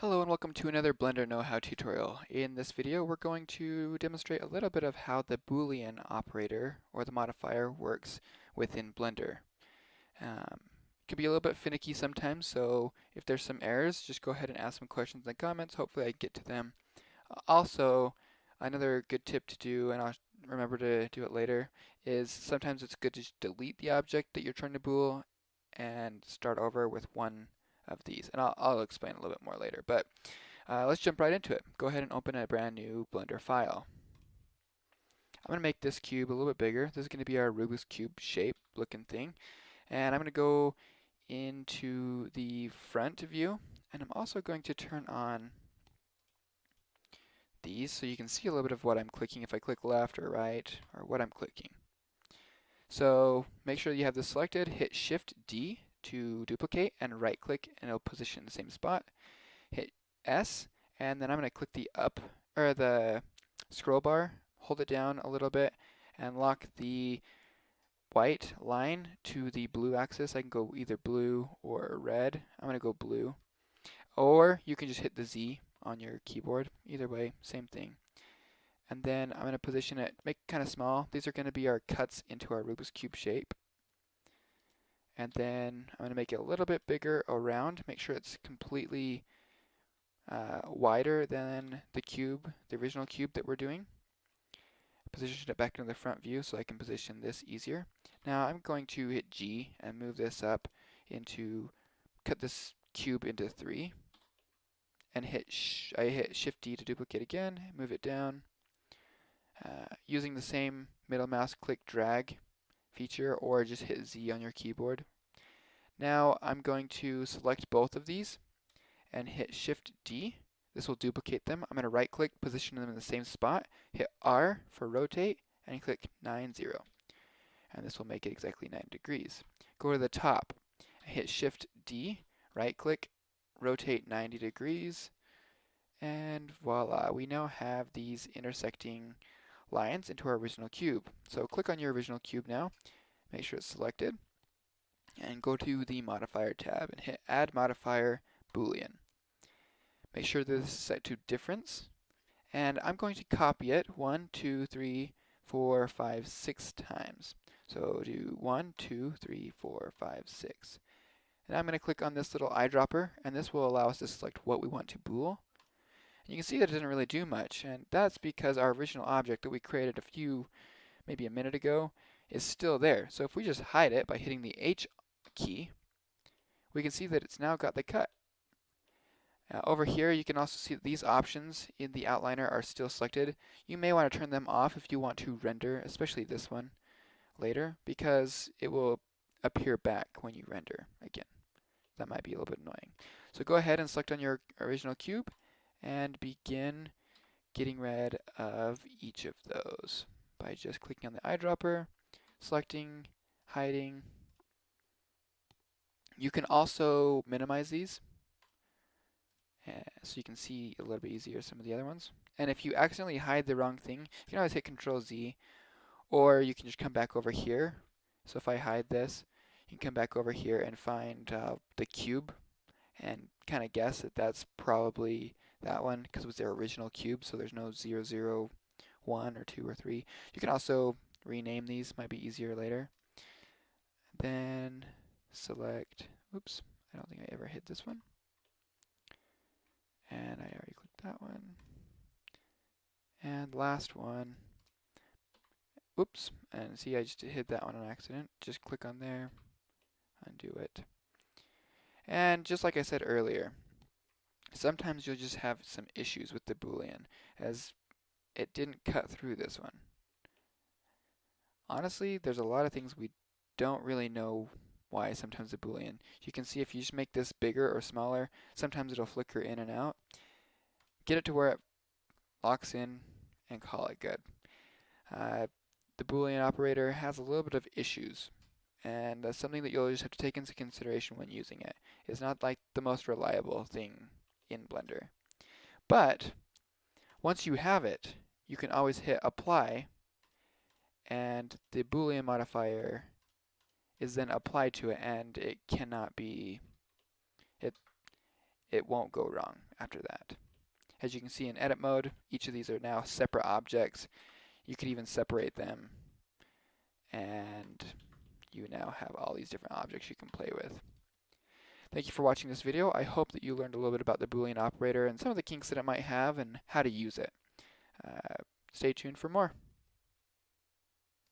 Hello and welcome to another Blender Know-How tutorial. In this video we're going to demonstrate a little bit of how the Boolean operator or the modifier works within Blender. It can be a little bit finicky sometimes, so if there's some errors just go ahead and ask some questions in the comments. Hopefully I get to them. Also, another good tip to do, and I'll remember to do it later, is sometimes it's good to just delete the object that you're trying to bool and start over with one of these. And I'll explain a little bit more later. But let's jump right into it. Go ahead and open a brand new Blender file. I'm going to make this cube a little bit bigger. This is going to be our Rubik's Cube shape looking thing. And I'm going to go into the front view. And I'm also going to turn on these so you can see a little bit of what I'm clicking if I click left or right or what I'm clicking. So make sure you have this selected, hit Shift D to duplicate and right click and it'll position in the same spot. Hit S and then I'm going to click the up or the scroll bar, hold it down a little bit and lock the white line to the blue axis. I can go either blue or red. I'm going to go blue. Or you can just hit the Z on your keyboard. Either way, same thing. And then I'm going to position it, make it kind of small. These are going to be our cuts into our Rubik's Cube shape. And then I'm going to make it a little bit bigger around, make sure it's completely wider than the cube, the original cube that we're doing. Position it back into the front view so I can position this easier. Now I'm going to hit G and move this up into, cut this cube into 3. And I hit Shift D to duplicate again, move it down. Using the same middle mouse click drag feature or just hit Z on your keyboard. Now I'm going to select both of these and hit Shift D. This will duplicate them. I'm going to right click, position them in the same spot, hit R for rotate, and click 90. And this will make it exactly 90 degrees. Go to the top, hit Shift D, right click, rotate 90 degrees, and voila, we now have these intersecting lines into our original cube. So click on your original cube now, make sure it's selected, and go to the modifier tab and hit add modifier Boolean. Make sure this is set to difference, and I'm going to copy it 1, 2, 3, 4, 5, 6 times. So do 1, 2, 3, 4, 5, 6. And I'm going to click on this little eyedropper, and this will allow us to select what we want to bool. You can see that it doesn't really do much, and that's because our original object that we created maybe a minute ago, is still there. So if we just hide it by hitting the H key, we can see that it's now got the cut. Over here, you can also see that these options in the outliner are still selected. You may want to turn them off if you want to render, especially this one, later, because it will appear back when you render again. That might be a little bit annoying. So go ahead and select on your original cube and begin getting rid of each of those by just clicking on the eyedropper, selecting, hiding. You can also minimize these so you can see a little bit easier some of the other ones. And if you accidentally hide the wrong thing, you can always hit Control Z, or you can just come back over here. So if I hide this, you can come back over here and find the cube and kind of guess that that's probably that one because it was their original cube, so there's no 0, 0, 1, or 2, or 3. You can also rename these, might be easier later. Then select, oops, I don't think I ever hit this one. And I already clicked that one. And last one, oops, and see I just hit that one on accident. Just click on there, undo it. And just like I said earlier, sometimes you'll just have some issues with the Boolean as it didn't cut through this one. Honestly, there's a lot of things we don't really know why sometimes the Boolean. You can see if you just make this bigger or smaller, sometimes it'll flicker in and out. Get it to where it locks in and call it good. The Boolean operator has a little bit of issues, and that's something that you'll just have to take into consideration when using it. It's not like the most reliable thing in Blender. But once you have it, you can always hit apply, and the Boolean modifier is then applied to it, and it cannot be, it won't go wrong after that. As you can see in edit mode, each of these are now separate objects. You could even separate them, and you now have all these different objects you can play with. Thank you for watching this video. I hope that you learned a little bit about the Boolean operator and some of the kinks that it might have and how to use it. Stay tuned for more.